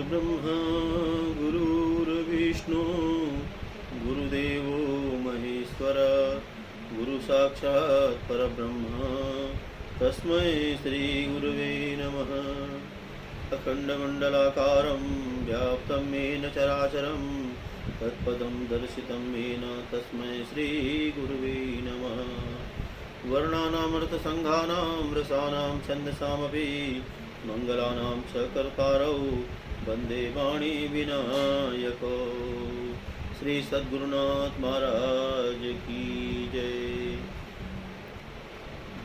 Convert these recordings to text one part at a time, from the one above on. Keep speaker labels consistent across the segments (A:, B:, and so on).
A: गुरुर्ब्रह्मा गुरुर्विष्णु गुरुदेवो महेश्वर गुरुसाक्षात् परब्रह्म तस्मै श्रीगुरुवे नमः। अखण्डमण्डलाकारं व्याप्तं येन चराचरं तत्पदं दर्शितं येन तस्मै श्रीगुरुवे नमः। वर्णानामर्थसङ्घानां रसानां छन्दसामपि मंगलानां च कर्तारौ वंदे वाणी विनायको। श्री सद्गुरुनाथ महाराज की जय।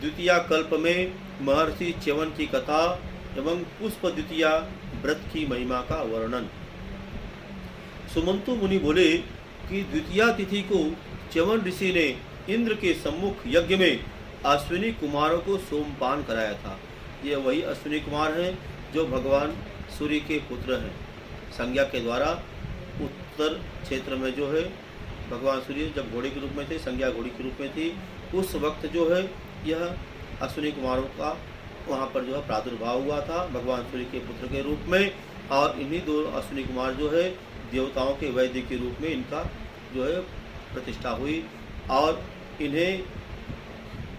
A: द्वितीया कल्प में महर्षि च्यवन की कथा एवं पुष्प द्वितीया व्रत की महिमा का वर्णन। सुमंतु मुनि बोले कि द्वितीया तिथि को च्यवन ऋषि ने इंद्र के सम्मुख यज्ञ में अश्विनी कुमारों को सोमपान कराया था। ये वही अश्विनी कुमार हैं जो भगवान सूर्य के पुत्र हैं। संज्ञा के द्वारा उत्तर क्षेत्र में जो है भगवान सूर्य जब घोड़े के रूप में थे, संज्ञा घोड़ी के रूप में थी, उस वक्त जो है यह अश्विनी कुमारों का वहाँ पर जो है प्रादुर्भाव हुआ था भगवान सूर्य के पुत्र के रूप में। और इन्हीं दो अश्विनी कुमार जो है देवताओं के वैद्य के रूप में इनका जो है प्रतिष्ठा हुई और इन्हें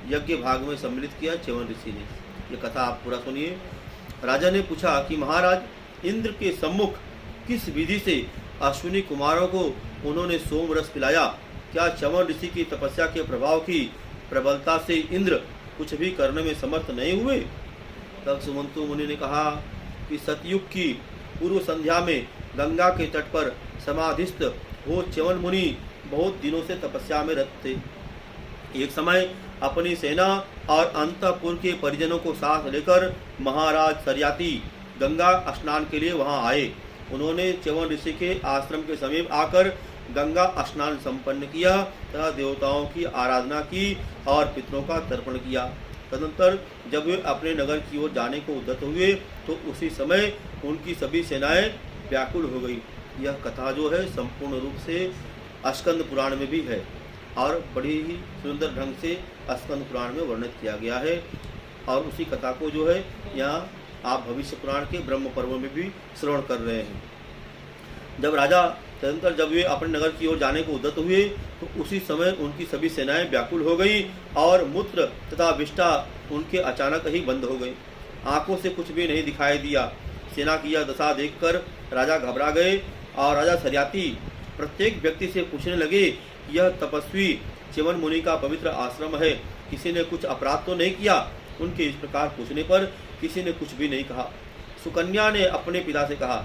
A: यज्ञ भाग में सम्मिलित किया च्यवन ऋषि ने। ये कथा आप पूरा सुनिए। राजा ने पूछा कि महाराज, इंद्र के सम्मुख किस विधि से अश्विनी कुमारों को उन्होंने सोम रस पिलाया? क्या च्यवन ऋषि की तपस्या के प्रभाव की प्रबलता से इंद्र कुछ भी करने में समर्थ नहीं हुए? तब सुमंतु मुनि ने कहा कि सतयुग की पूर्व संध्या में गंगा के तट पर समाधिस्थ हो च्यवन मुनि बहुत दिनों से तपस्या में रत थे। एक समय अपनी सेना और अंतःपुर के परिजनों को साथ लेकर महाराज सरियाती गंगा स्नान के लिए वहां आए। उन्होंने च्यवन ऋषि के आश्रम के समीप आकर गंगा स्नान संपन्न किया तथा देवताओं की आराधना की और पितरों का तर्पण किया। तदनंतर जब वे अपने नगर की ओर जाने को उद्यत हुए तो उसी समय उनकी सभी सेनाएं व्याकुल हो गई। यह कथा जो है संपूर्ण रूप से स्कंद पुराण में भी है और बड़ी ही सुंदर ढंग से स्कंद पुराण में वर्णित किया गया है। और उसी कथा को जो है यहाँ आप भविष्य पुराण के ब्रह्म पर्व में भी श्रवण कर रहे हैं। जब राजा तदनंतर जब वे अपने नगर की ओर जाने को उद्यत हुए तो उसी समय उनकी सभी सेनाएं व्याकुल हो गई और मूत्र तथा विष्ठा उनके अचानक ही बंद हो गई। आंखों से कुछ भी नहीं दिखाई दिया। सेना की यह दशा देखकर राजा घबरा गए और राजा सरियाती प्रत्येक व्यक्ति से पूछने लगे, यह तपस्वी च्यवन मुनि का पवित्र आश्रम है, किसी ने कुछ अपराध तो नहीं किया? उनके इस प्रकार पूछने पर किसी ने कुछ भी नहीं कहा। सुकन्या ने अपने पिता से कहा,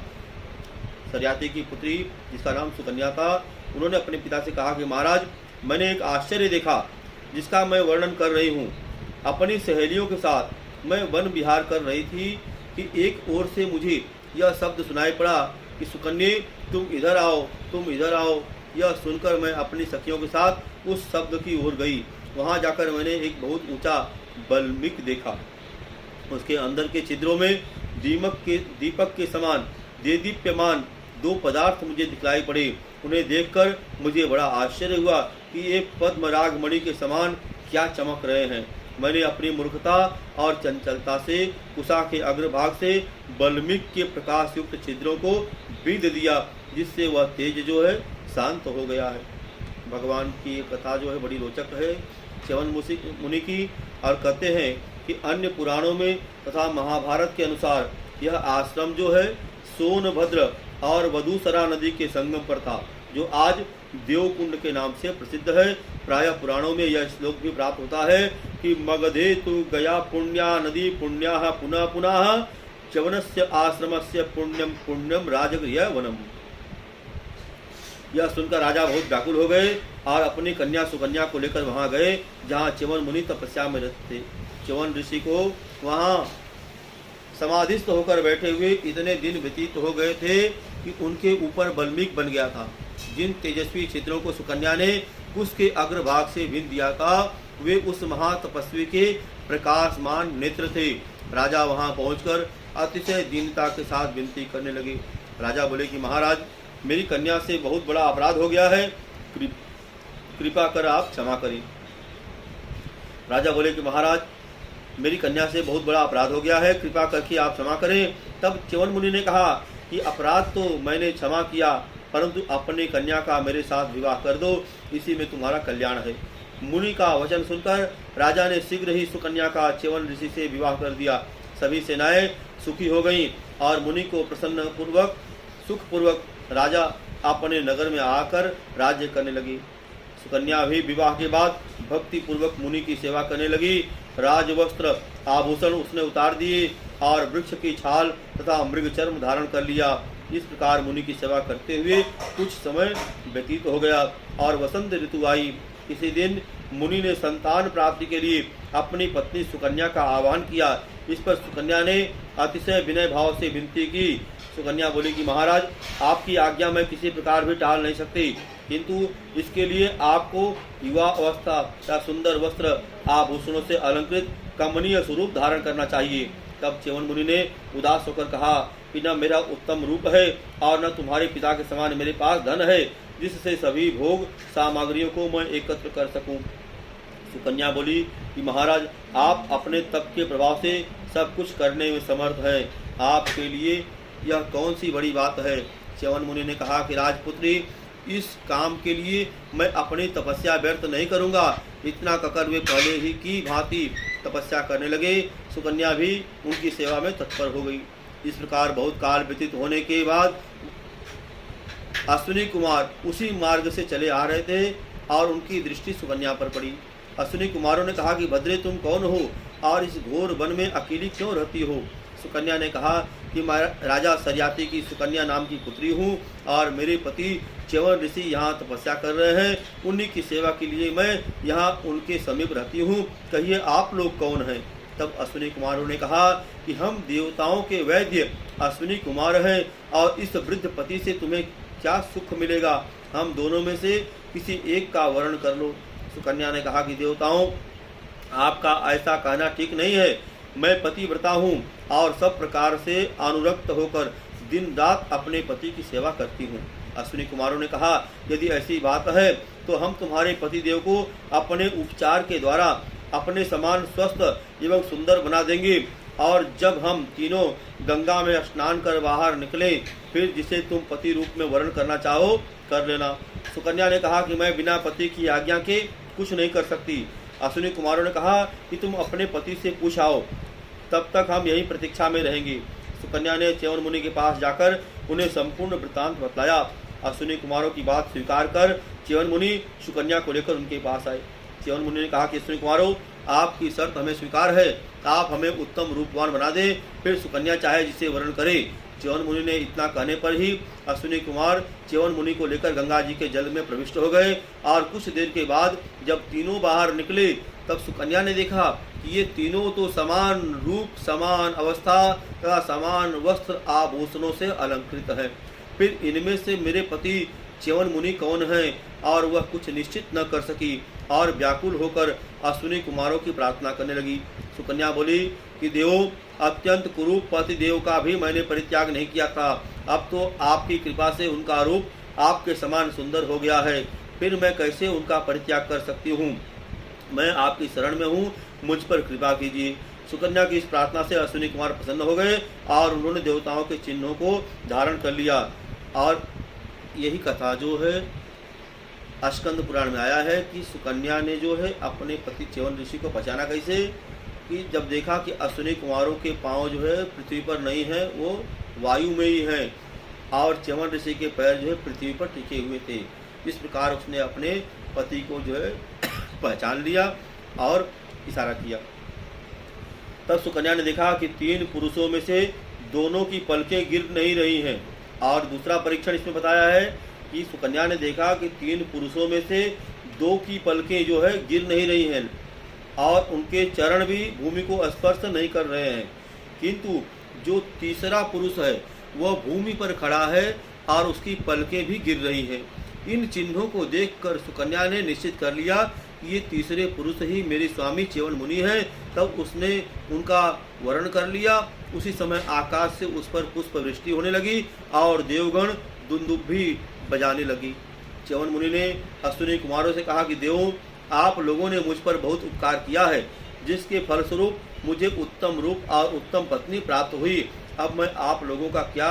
A: सरियाती की पुत्री जिसका नाम सुकन्या था, उन्होंने अपने पिता से कहा कि महाराज, मैंने एक आश्चर्य देखा जिसका मैं वर्णन कर रही हूँ। अपनी सहेलियों के साथ मैं वन विहार कर रही थी कि एक ओर से मुझे यह शब्द सुनाई पड़ा कि सुकन्ये, तुम इधर आओ, तुम इधर आओ। यह सुनकर मैं अपनी सखियों के साथ उस शब्द की ओर गई। वहां जाकर मैंने एक बहुत ऊंचा बल्मिक देखा। उसके अंदर के छिद्रों में दीपक के समान देदीप्यमान दो पदार्थ मुझे दिखलाई पड़े। उन्हें देखकर मुझे बड़ा आश्चर्य हुआ कि ये पद्मराग मणि के समान क्या चमक रहे हैं। मैंने अपनी मूर्खता और चंचलता से कुशा के अग्रभाग से बल्मिक के प्रकाश युक्त छिद्रों को बीध दिया, जिससे वह तेज जो है शांत हो गया है। भगवान की ये कथा जो है बड़ी रोचक है च्यवन मुनि की। और कहते हैं कि अन्य पुराणों में तथा महाभारत के अनुसार यह आश्रम जो है सोनभद्र और वधूसरा नदी के संगम पर था, जो आज देवकुंड के नाम से प्रसिद्ध है। प्रायः पुराणों में यह श्लोक भी प्राप्त होता है कि मगधे तु गया पुण्या नदी पुण्याः पुनः पुनः च्यवनस्य आश्रमस्य पुण्यम पुण्यम राजगृह वनम। यह सुनकर राजा बहुत व्याकुल हो गए और अपनी कन्या सुकन्या को लेकर वहां गए जहां च्यवन मुनि तपस्या में रहते थे। च्यवन ऋषि को वहां समाधिस्थ होकर बैठे हुए इतने दिन व्यतीत हो गए थे कि उनके ऊपर बल्मिक बन गया था। जिन तेजस्वी छिद्रों को सुकन्या ने उसके अग्रभाग से बीन दिया था, वे उस महातपस्वी के प्रकाशमान नेत्र थे। राजा वहां पहुंचकर अतिशय दीनता के साथ विनती करने लगे। राजा बोले कि महाराज, मेरी कन्या से बहुत बड़ा अपराध हो गया है, कृपा कर आप क्षमा करें। राजा बोले कि महाराज, मेरी कन्या से बहुत बड़ा अपराध हो गया है, कृपा करके आप क्षमा करें। तब च्यवन मुनि ने कहा कि अपराध तो मैंने क्षमा किया, परंतु अपनी कन्या का मेरे साथ विवाह कर दो, इसी में तुम्हारा कल्याण है। मुनि का वचन सुनकर राजा ने शीघ्र ही सुकन्या का च्यवन ऋषि से विवाह कर दिया। सभी सेनाएं सुखी हो गईं और मुनि को प्रसन्न पूर्वक सुखपूर्वक राजा अपने नगर में आकर राज्य करने लगी। सुकन्या भी विवाह के बाद भक्ति पूर्वक मुनि की सेवा करने लगी। राजवस्त्र आभूषण उसने उतार दिए और वृक्ष की छाल तथा मृग चर्म धारण कर लिया। इस प्रकार मुनि की सेवा करते हुए कुछ समय व्यतीत हो गया और वसंत ऋतु आई। इसी दिन मुनि ने संतान प्राप्ति के लिए अपनी पत्नी सुकन्या का आह्वान किया। इस पर सुकन्या ने अतिशय विनय भाव से विनती की। सुकन्या बोली कि महाराज, आपकी आज्ञा मैं किसी प्रकार भी टाल नहीं सकती, किंतु इसके लिए आपको युवा अवस्था या सुंदर वस्त्र आभूषणों से अलंकृत कमनीय स्वरूप धारण करना चाहिए। तब च्यवन मुनि ने उदास होकर कहा कि न मेरा उत्तम रूप है और न तुम्हारे पिता के समान मेरे पास धन है जिससे सभी भोग सामग्रियों को मैं एकत्र कर सकूं। सुकन्या बोली कि महाराज, आप अपने तप के प्रभाव से सब कुछ करने में समर्थ हैं, आपके लिए यह कौन सी बड़ी बात है। च्यवन मुनि ने कहा कि राजपुत्री, इस काम के लिए मैं अपनी तपस्या व्यर्थ नहीं करूंगा। इतना कहकर वे पहले ही की भांति तपस्या करने लगे। सुकन्या भी उनकी सेवा में तत्पर हो गई। इस प्रकार बहुत काल व्यतीत होने के बाद अश्विनी कुमार उसी मार्ग से चले आ रहे थे और उनकी दृष्टि सुकन्या पर पड़ी। अश्विनी कुमारों ने कहा कि भद्रे, तुम कौन हो और इस घोर वन में अकेली क्यों रहती हो। सुकन्या ने कहा कि मैं राजा सरियाती की सुकन्या नाम की पुत्री हूँ और मेरे पति च्यवन ऋषि यहाँ तपस्या कर रहे हैं। उन्हीं की सेवा के लिए मैं यहाँ उनके समीप रहती हूँ। कहिए आप लोग कौन हैं। तब अश्विनी कुमारों ने कहा कि हम देवताओं के वैद्य अश्विनी कुमार हैं और इस वृद्ध पति से तुम्हें क्या सुख मिलेगा। हम दोनों में से किसी एक का वर्ण कर लो। सुकन्या ने कहा कि देवताओं, आपका ऐसा कहना ठीक नहीं है। मैं पतिव्रता हूँ और सब प्रकार से अनुरक्त होकर दिन रात अपने पति की सेवा करती हूँ। अश्विनी कुमारों ने कहा, यदि ऐसी बात है तो हम तुम्हारे पतिदेव को अपने उपचार के द्वारा अपने समान स्वस्थ एवं सुंदर बना देंगे और जब हम तीनों गंगा में स्नान कर बाहर निकले, फिर जिसे तुम पति रूप में वर्ण करना चाहो कर लेना। सुकन्या ने कहा कि मैं बिना पति की आज्ञा के कुछ नहीं कर सकती। अश्विनी कुमारों ने कहा कि तुम अपने पति से पूछ आओ, तब तक हम यहीं प्रतीक्षा में रहेंगे। सुकन्या ने च्यवन मुनि के पास जाकर उन्हें संपूर्ण वृत्तांत बतलाया। अश्विनी कुमारों की बात स्वीकार कर च्यवन मुनि सुकन्या को लेकर उनके पास आए। च्यवन मुनि ने कहा कि अश्विनी कुमारों, आपकी शर्त हमें स्वीकार है, आप हमें उत्तम रूपवान बना दें, फिर सुकन्या चाहे जिसे वर्ण करे। च्यवन मुनि ने इतना कहने पर ही अश्विनी कुमार च्यवन मुनि को लेकर गंगा जी के जल में प्रविष्ट हो गए और कुछ देर के बाद जब तीनों बाहर निकले तब सुकन्या ने देखा कि ये तीनों तो समान रूप, समान अवस्था तथा समान वस्त्र आभूषणों से अलंकृत है। फिर इनमें से मेरे पति च्यवन मुनि कौन हैं। और वह कुछ निश्चित न कर सकी और व्याकुल होकर अश्विनी कुमारों की प्रार्थना करने लगी। सुकन्या बोली कि देवों, अत्यंत कुरूप पति देव का भी मैंने परित्याग नहीं किया था। अब तो आपकी कृपा से उनका रूप आपके समान सुंदर हो गया है, फिर मैं कैसे उनका परित्याग कर सकती हूँ। मैं आपकी शरण में हूँ, मुझ पर कृपा कीजिए। सुकन्या की इस प्रार्थना से अश्विनी कुमार प्रसन्न हो गए और उन्होंने देवताओं के चिन्हों को धारण कर लिया। और यही कथा जो है स्कंद पुराण में आया है कि सुकन्या ने जो है अपने पति च्यवन ऋषि को पहचाना कैसे, कि जब देखा कि अश्विनी कुमारों के पांव जो है पृथ्वी पर नहीं है, वो वायु में ही हैं और च्यवन ऋषि के पैर जो है पृथ्वी पर टिके हुए थे। इस प्रकार उसने अपने पति को जो है पहचान लिया और इशारा किया। तब सुकन्या ने देखा कि तीन पुरुषों में से दोनों की पलकें गिर नहीं रही हैं। और दूसरा परीक्षण इसमें बताया है कि सुकन्या ने देखा कि तीन पुरुषों में से दो की पलकें जो है गिर नहीं रही हैं और उनके चरण भी भूमि को स्पर्श नहीं कर रहे हैं, किंतु जो तीसरा पुरुष है वह भूमि पर खड़ा है और उसकी पलकें भी गिर रही हैं। इन चिन्हों को देखकर सुकन्या ने निश्चित कर लिया कि ये तीसरे पुरुष ही मेरे स्वामी च्यवन मुनि हैं। तब उसने उनका वर्ण कर लिया। उसी समय आकाश से उस पर पुष्प वृष्टि होने लगी और देवगण दुंदुभी बजाने लगी। च्यवन मुनि ने अश्विनी कुमारों से कहा कि देवों, आप लोगों ने मुझ पर बहुत उपकार किया है, जिसके फलस्वरूप मुझे उत्तम रूप और उत्तम पत्नी प्राप्त हुई। अब मैं आप लोगों का क्या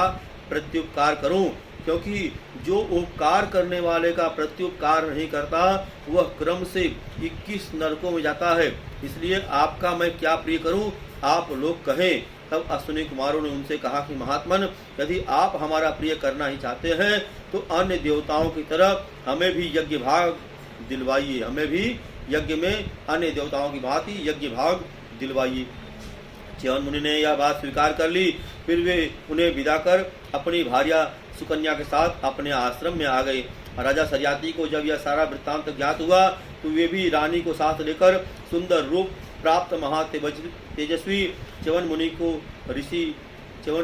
A: प्रत्युपकार करूं, क्योंकि जो उपकार करने वाले का प्रत्युपकार नहीं करता वह क्रम से 21 नरकों में जाता है। इसलिए आपका मैं क्या प्रिय करूं, आप लोग कहें। तब अश्विनी कुमारों ने उनसे कहा कि महात्मन, यदि आप हमारा प्रिय करना ही चाहते हैं तो अन्य देवताओं की तरह हमें भी यज्ञ भाग दिलवाइए, हमें भी यज्ञ में अन्य देवताओं की भांति यज्ञ भाग दिलवाइए। च्यवन मुनि ने यह बात स्वीकार कर ली। फिर वे उन्हें विदा कर अपनी भार्या सुकन्या के साथ अपने आश्रम में आ गए। राजा सरियाती को जब यह सारा वृत्तांत ज्ञात हुआ तो वे भी रानी को साथ लेकर सुंदर रूप प्राप्त महातेजस्वी च्यवन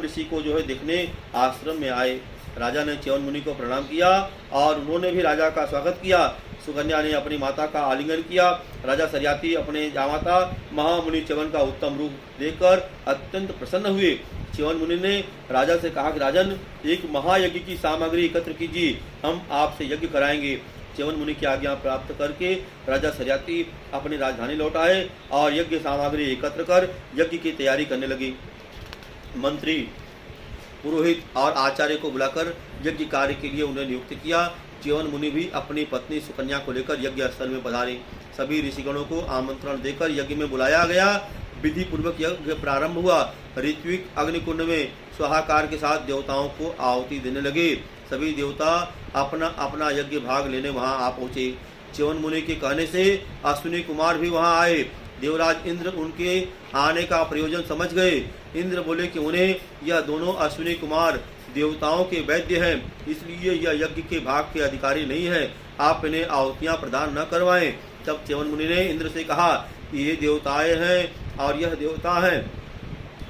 A: ऋषि को जो है देखने आश्रम में आए। राजा ने च्यवन मुनि को प्रणाम किया और उन्होंने भी राजा का स्वागत किया। सुकन्या ने अपनी माता का आलिंगन किया। राजा सरियाती अपने जामाता महामुनि च्यवन का उत्तम रूप देखकर अत्यंत प्रसन्न हुए। च्यवन मुनि ने राजा से कहा कि राजन, एक महायज्ञ की सामग्री एकत्र कीजिए, हम आपसे यज्ञ कराएंगे। च्यवन मुनि की आज्ञा प्राप्त करके राजा सरियाती अपनी राजधानी लौट आए और यज्ञ सामग्री एकत्र कर यज्ञ की तैयारी करने लगे। मंत्री, पुरोहित और आचार्य को बुलाकर यज्ञ कार्य के लिए उन्हें नियुक्त किया। च्यवन मुनि भी अपनी पत्नी सुकन्या को लेकर यज्ञ स्थल में पधारे। सभी ऋषिगणों को आमंत्रण देकर यज्ञ में बुलाया गया। विधि पूर्वक यज्ञ प्रारंभ हुआ। ऋत्विक अग्निकुंड में स्वाहाकार के साथ देवताओं को आहुति देने लगे। सभी देवता अपना अपना यज्ञ भाग लेने वहां आ पहुंचे। च्यवन मुनि के कहने से अश्विनी कुमार भी वहां आए। देवराज इंद्र उनके आने का प्रयोजन समझ गए। इंद्र बोले कि उन्हें यह दोनों अश्विनी कुमार देवताओं के वैद्य हैं, इसलिए यह यज्ञ के भाग के अधिकारी नहीं है। आप इन्हें आहुतियां प्रदान न करवाएं। तब च्यवन मुनि ने इंद्र से कहा कि ये देवताएं हैं और यह देवता हैं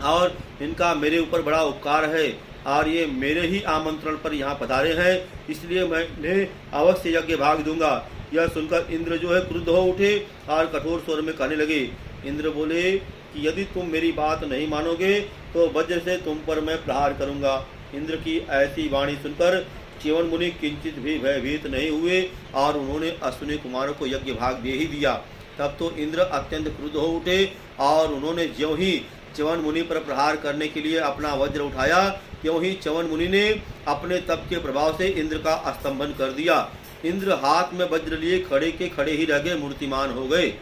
A: और इनका मेरे ऊपर बड़ा उपकार है और ये मेरे ही आमंत्रण पर यहाँ पधारे हैं, इसलिए मैं इन्हें अवश्य यज्ञ भाग दूंगा। यह सुनकर इंद्र जो है क्रुद्ध हो उठे और कठोर स्वर में कहने लगे। इंद्र बोले कि यदि तुम मेरी बात नहीं मानोगे तो वज्र से तुम पर मैं प्रहार करूंगा। इंद्र की ऐसी वाणी सुनकर च्यवन मुनि किंचित भी भयभीत नहीं हुए और उन्होंने अश्विनी कुमारों को यज्ञ भाग दे ही दिया। तब तो इंद्र अत्यंत क्रुद्ध हो उठे और उन्होंने ज्यों ही च्यवन मुनि पर प्रहार करने के लिए अपना वज्र उठाया, त्यों ही च्यवन मुनि ने अपने तप के प्रभाव से इंद्र का स्तंभन कर दिया। इंद्र हाथ में वज्र लिए खड़े के खड़े ही रह गए, मूर्तिमान हो गए।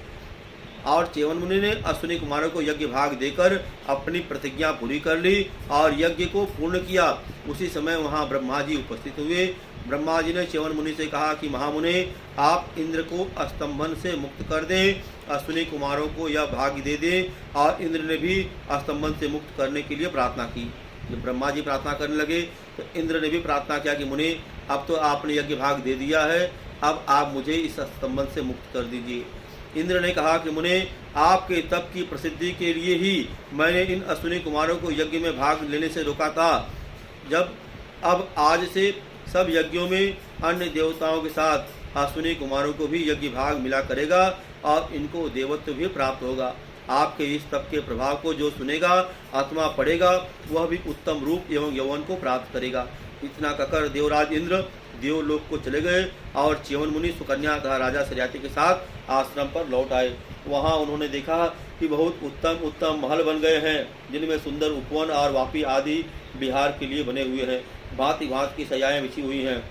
A: और च्यवन मुनि ने अश्विनी कुमारों को यज्ञ भाग देकर अपनी प्रतिज्ञा पूरी कर ली और यज्ञ को पूर्ण किया। उसी समय वहां ब्रह्मा जी उपस्थित हुए। ब्रह्मा जी ने च्यवन मुनि से कहा कि महामुने, आप इंद्र को स्तंभन से मुक्त कर दें, अश्विनी कुमारों को यह भाग्य दे दें। और इंद्र ने भी स्तंभन से मुक्त करने के लिए प्रार्थना की। जब ब्रह्मा जी प्रार्थना करने लगे तो इंद्र ने भी प्रार्थना किया कि मुनि, अब तो आपने यज्ञ भाग दे दिया है, अब आप मुझे इस स्तंभन से मुक्त कर दीजिए। इंद्र ने कहा कि मुने, आपके तप की प्रसिद्धि के लिए ही मैंने इन अश्विनी कुमारों को यज्ञ में भाग लेने से रोका था। अब आज से सब यज्ञों में अन्य देवताओं के साथ अश्विनी कुमारों को भी यज्ञ भाग मिला करेगा और इनको देवत्व भी प्राप्त होगा। आपके इस तप के प्रभाव को जो सुनेगा आत्मा पढ़ेगा वह भी उत्तम रूप एवं यौवन को प्राप्त करेगा। इतना कहकर देवराज इंद्र देवलोक को चले गए और च्यवन मुनि सुकन्या तथा राजा सरियाती के साथ आश्रम पर लौट आए। वहां उन्होंने देखा कि बहुत उत्तम उत्तम महल बन गए हैं, जिनमें सुंदर उपवन और वापी आदि बिहार के लिए बने हुए हैं। भांति भांति की सजाएं बिछी हुई हैं।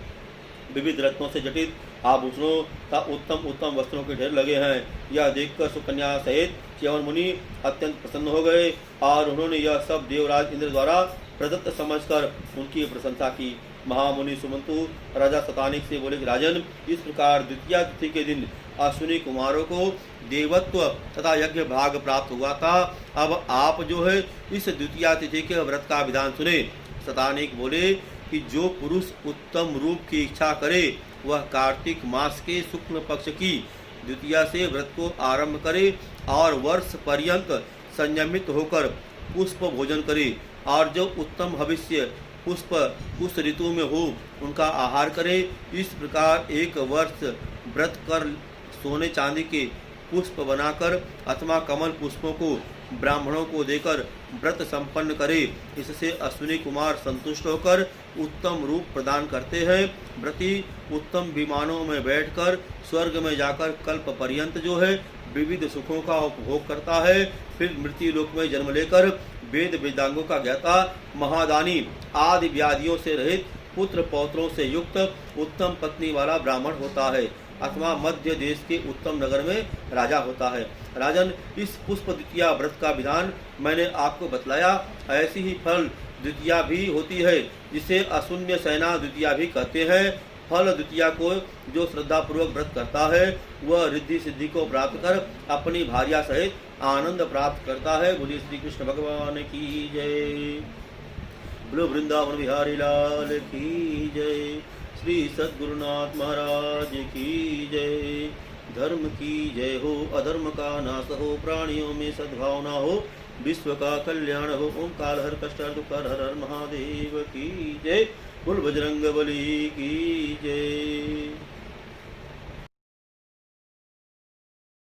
A: विविध रत्नों से जटित आभूषणों का उत्तम उत्तम वस्त्रों के ढेर लगे हैं। यह देखकर सुकन्या सहित च्यवन मुनि अत्यंत प्रसन्न हो गए और उन्होंने यह सब देवराज इंद्र द्वारा प्रदत्त समझकर उनकी प्रशंसा की। महामुनि सुमंतु राजा शतानिक से बोले कि राजन, इस प्रकार द्वितीया तिथि के दिन अश्विनी कुमारों को देवत्व तथा यज्ञ भाग प्राप्त हुआ था। अब आप जो है इस द्वितीया तिथि के व्रत का विधान सुने। शतानिक बोले कि जो पुरुष उत्तम रूप की इच्छा करे वह कार्तिक मास के शुक्ल पक्ष की द्वितीया से व्रत को आरंभ करे और वर्ष पर्यंत संयमित होकर पुष्प भोजन करे और जो उत्तम भविष्य पुष्प उस ऋतु में हो उनका आहार करे। इस प्रकार एक वर्ष व्रत कर सोने चांदी के पुष्प बनाकर अथवा कमल पुष्पों को ब्राह्मणों को देकर व्रत संपन्न करे। इससे अश्विनी कुमार संतुष्ट होकर उत्तम रूप प्रदान करते हैं। व्रती उत्तम विमानों में बैठकर स्वर्ग में जाकर कल्प पर्यंत जो है विविध सुखों का उपभोग करता है, फिर मृत्यु लोक में जन्म लेकर वेद वेदांगों का ज्ञाता, महादानी, आदि व्याधियों से रहित, पुत्र पौत्रों से युक्त, उत्तम पत्नी वाला ब्राह्मण होता है अथवा मध्य देश के उत्तम नगर में राजा होता है। राजन, इस पुष्प द्वितीया व्रत का विधान मैंने आपको बतलाया। ऐसी ही फल द्वितीया भी होती है, जिसे अशून्य सेना द्वितीया भी कहते हैं। फल द्वितीया को जो श्रद्धा पूर्वक व्रत करता है, वह रिद्धि सिद्धि को प्राप्त कर अपनी भार्या सहित आनंद प्राप्त करता है। बोलिए श्री कृष्ण भगवान की जय। बोलो वृंदावन बिहारी लाल की जय। श्री सद्गुरुनाथ महाराज की जय। धर्म की जय हो, अधर्म का नाश हो, प्राणियों में सद्भावना हो, विश्व का कल्याण हो। ओम काल हर कष्ट हर दुख हर हर महादेव की जय। बोल बजरंग बली की जय।